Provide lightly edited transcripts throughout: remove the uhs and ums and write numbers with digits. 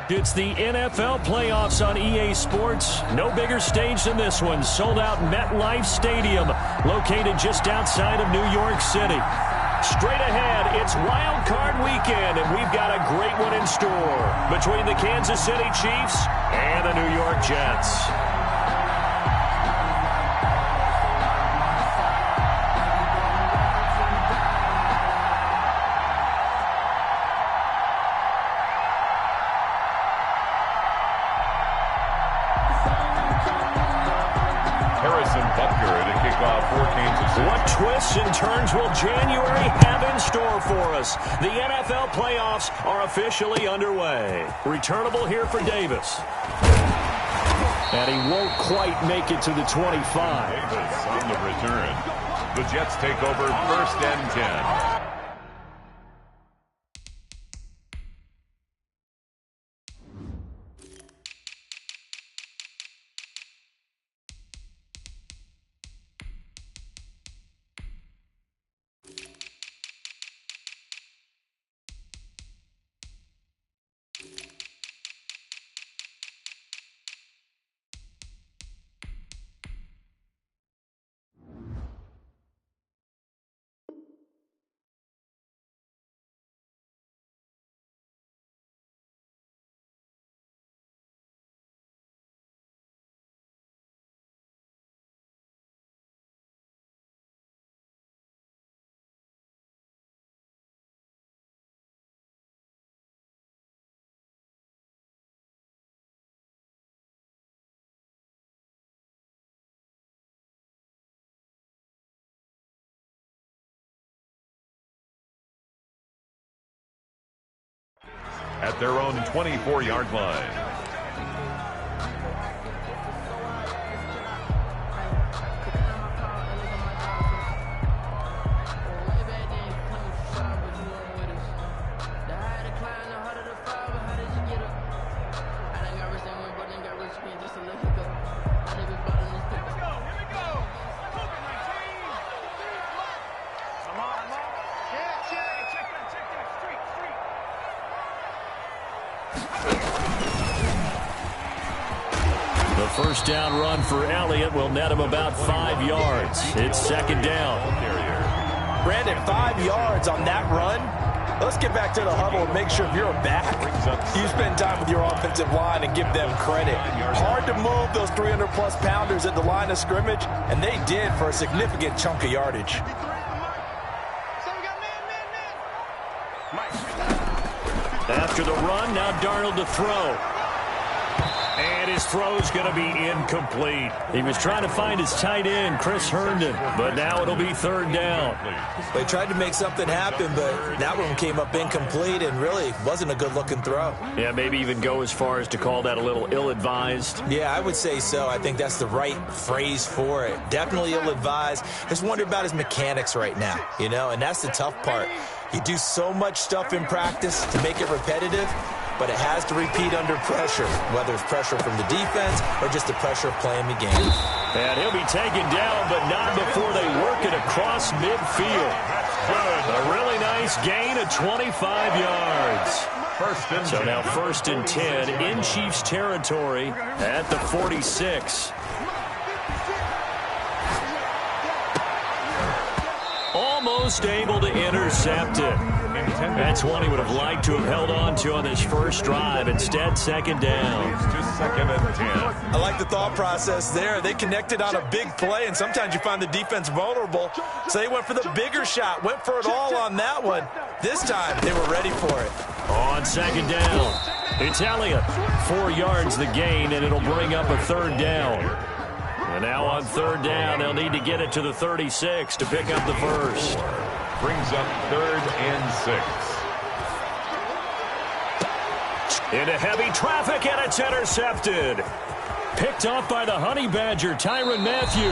It's the NFL playoffs on EA Sports. No bigger stage than this one. Sold out MetLife Stadium, located just outside of New York City. Straight ahead, it's Wild Card Weekend, and we've got a great one in store between the Kansas City Chiefs and the New York Jets. What twists and turns will January have in store for us? The NFL playoffs are officially underway. Returnable here for Davis. And he won't quite make it to the 25. Davis on the return. The Jets take over 1st and 10. At their own 24-yard line. First down run for Elliott will net him about 5 yards. It's 2nd down. Brandon, 5 yards on that run. Let's get back to the huddle and make sure if you're back, you spend time with your offensive line and give them credit. Hard to move those 300-plus pounders at the line of scrimmage, and they did for a significant chunk of yardage. After the run, now Darnold to throw. And his throw's going to be incomplete. He was trying to find his tight end, Chris Herndon, but now it'll be 3rd down. They tried to make something happen, but that one came up incomplete and really wasn't a good-looking throw. Yeah, maybe even go as far as to call that a little ill-advised. Yeah, I would say so. I think that's the right phrase for it. Definitely ill-advised. Just wonder about his mechanics right now, you know, and that's the tough part. You do so much stuff in practice to make it repetitive, but it has to repeat under pressure, whether it's pressure from the defense or just the pressure of playing the game. And he'll be taken down, but not before they work it across midfield. A really nice gain of 25 yards. So now 1st and 10 in Chiefs territory at the 46. Almost able to intercept it. That's one he would have liked to have held on to on this first drive. Instead, 2nd down. Just 2nd and 10. I like the thought process there. They connected on a big play, and sometimes you find the defense vulnerable. So they went for the bigger shot, went for it all on that one. This time, they were ready for it. On 2nd down, it's Elliott. 4 yards the gain, and it'll bring up a 3rd down. And now on 3rd down, they'll need to get it to the 36 to pick up the first. Brings up 3rd and 6. Into heavy traffic, and it's intercepted. Picked off by the Honey Badger, Tyrann Mathieu.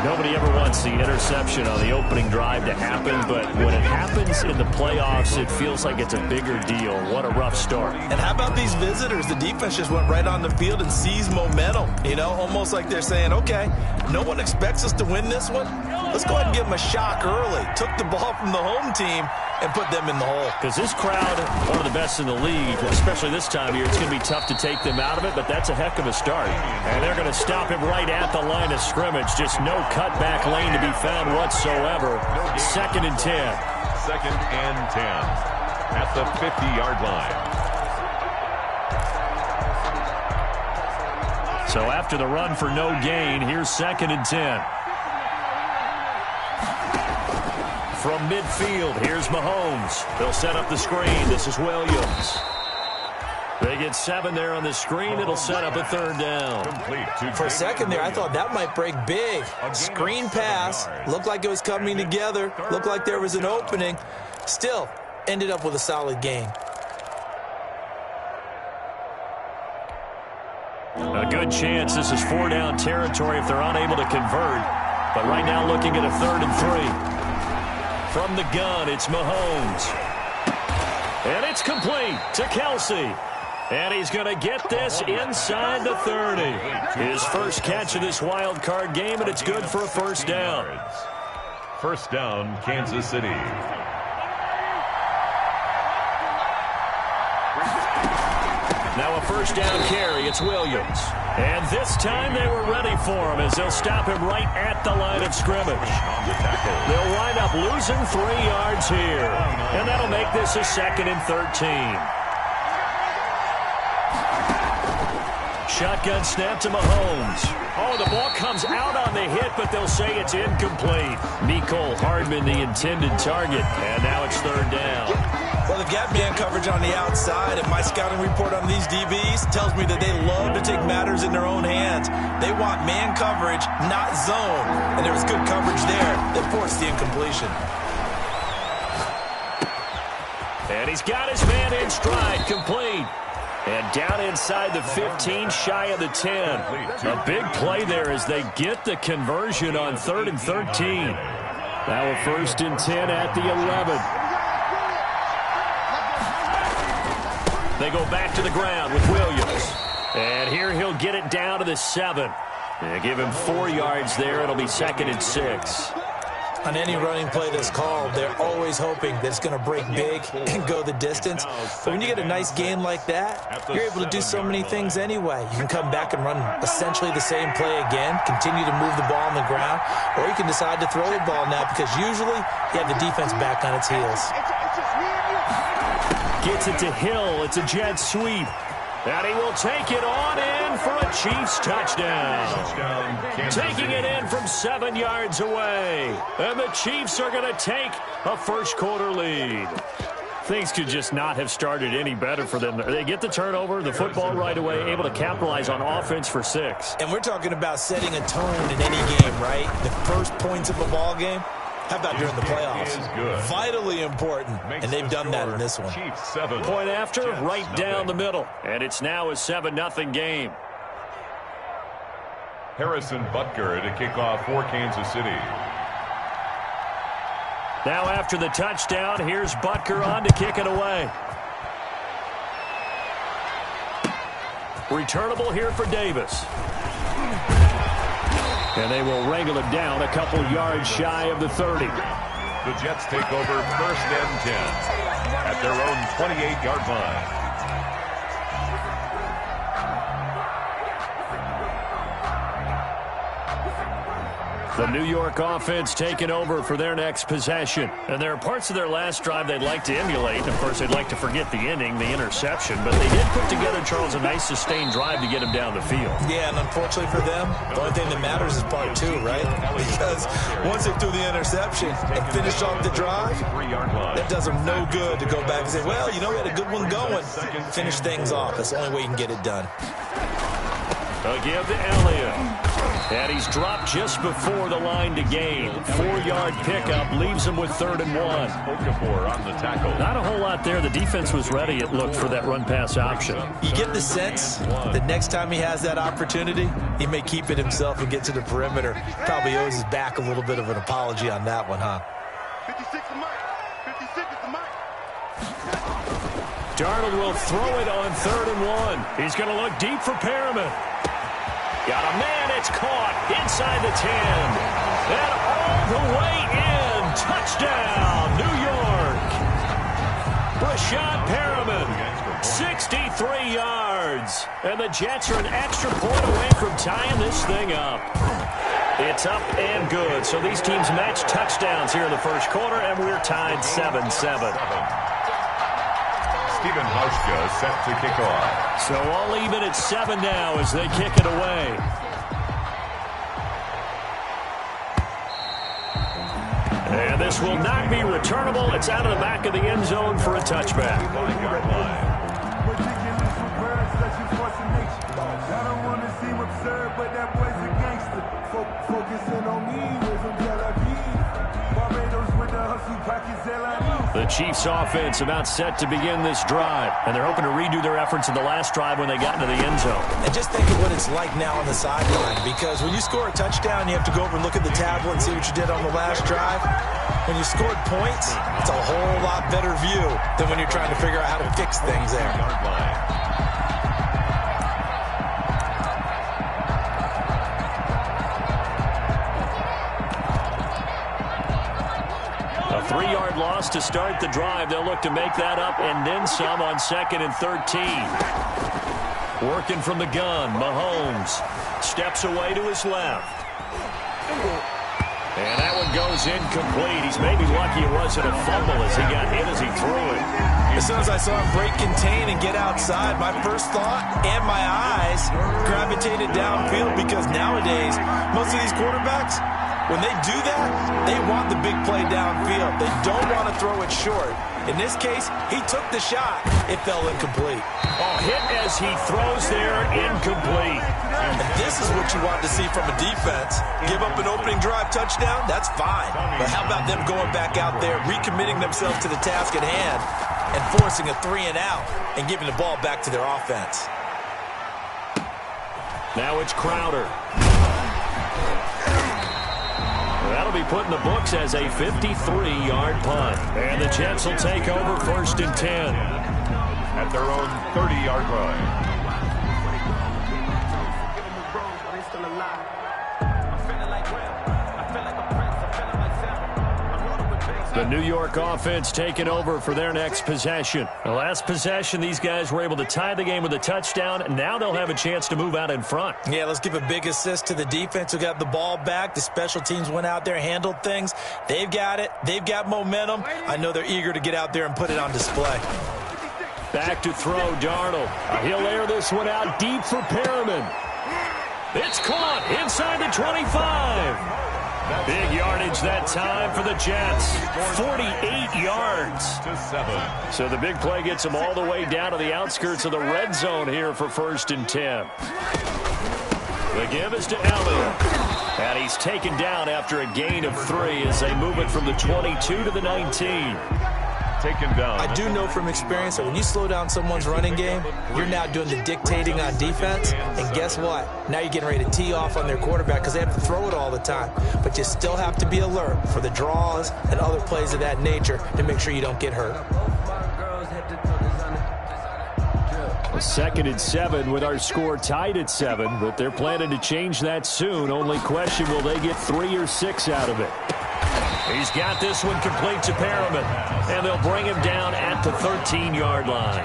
Nobody ever wants the interception on the opening drive to happen, but when it happens in the playoffs, it feels like it's a bigger deal. What a rough start. And how about these visitors? The defense just went right on the field and seized momentum. You know, almost like they're saying, okay, no one expects us to win this one. Let's go ahead and give them a shock early. Took the ball from the home team and put them in the hole. Because this crowd, one of the best in the league, especially this time of year, it's going to be tough to take them out of it, but that's a heck of a start. And they're going to stop him right at the line of scrimmage. Just no cutback lane to be found whatsoever. 2nd and 10. 2nd and 10 at the 50-yard line. So after the run for no gain, here's 2nd and 10. From midfield, here's Mahomes. They'll set up the screen. This is Williams. They get 7 there on the screen. It'll set up a 3rd down. For a second there, I thought that might break big. Screen pass. Looked like it was coming together. Looked like there was an opening. Still, ended up with a solid gain. A good chance this is 4-down territory if they're unable to convert. But right now looking at a 3rd and 3. From the gun, it's Mahomes. And it's complete to Kelsey. And he's going to get this inside the 30. His first catch of this wild card game, and it's good for a 1st down. 1st down, Kansas City. Now a 1st down carry. It's Williams. And this time they were ready for him as they'll stop him right at the line of scrimmage. They'll wind up losing 3 yards here. And that'll make this a 2nd and 13. Shotgun snap to Mahomes. Oh, the ball comes out on the hit, but they'll say it's incomplete. Mecole Hardman, the intended target. And now it's 3rd down. Well, they've got man coverage on the outside, and my scouting report on these DBs tells me that they love to take matters in their own hands. They want man coverage, not zone. And there was good coverage there that forced the incompletion. And he's got his man in stride, complete. And down inside the 15, shy of the 10. A big play there as they get the conversion on 3rd and 13. Now a 1st and 10 at the 11. They go back to the ground with Williams. And here he'll get it down to the 7. They give him 4 yards there. It'll be 2nd and 6. On any running play that's called, they're always hoping that it's going to break big and go the distance. But when you get a nice gain like that, you're able to do so many things anyway. You can come back and run essentially the same play again, continue to move the ball on the ground, or you can decide to throw the ball now because usually you have the defense back on its heels. Gets it to Hill. It's a jet sweep. And he will take it on in for a Chiefs touchdown. Taking it in from 7 yards away. And the Chiefs are going to take a 1st quarter lead. Things could just not have started any better for them. They get the turnover, the football right away, able to capitalize on offense for 6. And we're talking about setting a tone in any game, right? The first points of a ball game. How about during the playoffs? Vitally important, and they've done that in this one. Point after, right down the middle. And it's now a 7-0 game. Harrison Butker to kick off for Kansas City. Now after the touchdown, here's Butker on to kick it away. Returnable here for Davis. And they will wrangle it down a couple yards shy of the 30. The Jets take over 1st and 10 at their own 28-yard line. The New York offense taking over for their next possession. And there are parts of their last drive they'd like to emulate. Of course, they'd like to forget the inning, the interception. But they did put together, Charles, a nice sustained drive to get him down the field. Yeah, and unfortunately for them, the only thing that matters is part 2, right? Because once they threw the interception and finished off the drive, that does them no good to go back and say, well, you know, we had a good one going. Finish things off. That's the only way you can get it done. A give to Elliott. And he's dropped just before the line to gain. 4-yard pickup leaves him with 3rd and 1. Okafor on the tackle. Not a whole lot there. The defense was ready, it looked, for that run-pass option. You get the sense that next time he has that opportunity, he may keep it himself and get to the perimeter. Probably owes his back a little bit of an apology on that one, huh? 56 is Mike. 56 is Mike. Darnold will throw it on 3rd and 1. He's going to look deep for Perriman. Got a man, it's caught inside the 10. And all the way in. Touchdown, New York. shot, Perriman. 63 yards. And the Jets are an extra point away from tying this thing up. It's up and good. So these teams match touchdowns here in the first quarter, and we're tied 7-7. Stephen Hauschka set to kick off. So all even at 7 now as they kick it away. And this will not be returnable. It's out of the back of the end zone for a touchback. 5-yard line. I don't want to seem absurd, but that boy's a gangster. Focusing on me with some Barbados with the hustle pockets. The Chiefs offense about set to begin this drive, and they're hoping to redo their efforts in the last drive when they got into the end zone. And just think of what it's like now on the sideline, because when you score a touchdown, you have to go over and look at the tablet and see what you did on the last drive. When you scored points, it's a whole lot better view than when you're trying to figure out how to fix things there. A 3-yard loss to start the drive. They'll look to make that up and then some on 2nd and 13. Working from the gun, Mahomes steps away to his left. And that one goes incomplete. He's maybe lucky it wasn't a fumble as he got hit as he threw it. As soon as I saw him break contain and get outside, my first thought and my eyes gravitated downfield, because nowadays, most of these quarterbacks, when they do that, they want the big play downfield. They don't want to throw it short. In this case, he took the shot. It fell incomplete. Oh, hit as he throws there, incomplete. And this is what you want to see from a defense. Give up an opening drive touchdown, that's fine. But how about them going back out there, recommitting themselves to the task at hand, and forcing a 3-and-out and giving the ball back to their offense. Now it's Crowder. That'll be put in the books as a 53-yard punt. And the Jets will take over 1st and 10. At their own 30-yard line. The New York offense taking over for their next possession. The last possession, these guys were able to tie the game with a touchdown. Now they'll have a chance to move out in front. Yeah, let's give a big assist to the defense who got the ball back. The special teams went out there, handled things. They've got it. They've got momentum. I know they're eager to get out there and put it on display. Back to throw, Darnold. He'll air this one out deep for Perriman. It's caught inside the 25. Big yardage that time for the Jets. 48 yards. So the big play gets them all the way down to the outskirts of the red zone here for 1st and 10. The give is to Elliott. And he's taken down after a gain of 3 as they move it from the 22 to the 19. Taken down. I do know from experience that when you slow down someone's running game, you're now doing the dictating on defense. And guess what? Now you're getting ready to tee off on their quarterback because they have to throw it all the time. But you still have to be alert for the draws and other plays of that nature to make sure you don't get hurt. 2nd and 7 with our score tied at 7, but they're planning to change that soon. Only question, will they get 3 or 6 out of it? He's got this one complete to Perriman, and they'll bring him down at the 13-yard line.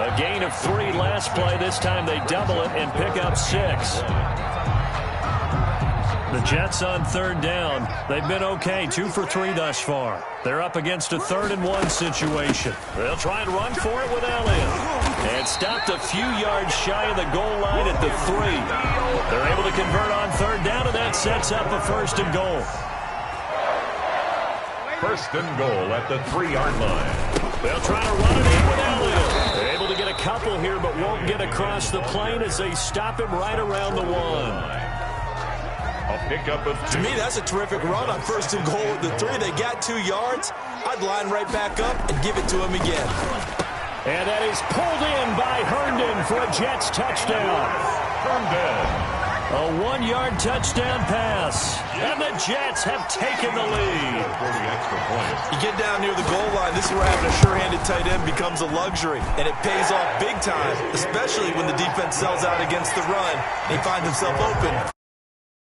A gain of 3 last play. This time they double it and pick up 6. The Jets on 3rd down. They've been okay, 2 for 3 thus far. They're up against a 3rd and 1 situation. They'll try and run for it with Elliott. And stopped a few yards shy of the goal line at the 3. They're able to convert on 3rd down, and that sets up a 1st and goal. 1st and goal at the 3-yard line. They'll try to run it in with Elliott. They're able to get a couple here, but won't get across the plane as they stop him right around the 1. A pickup of 2. To me, that's a terrific run on 1st and goal at the 3. They got 2 yards. I'd line right back up and give it to him again. And that is pulled in by Herndon for a Jets touchdown. Herndon. A 1-yard touchdown pass. And the Jets have taken the lead. 40 extra points. You get down near the goal line, this is where having a sure-handed tight end becomes a luxury. And it pays off big time, especially when the defense sells out against the run and he finds himself open.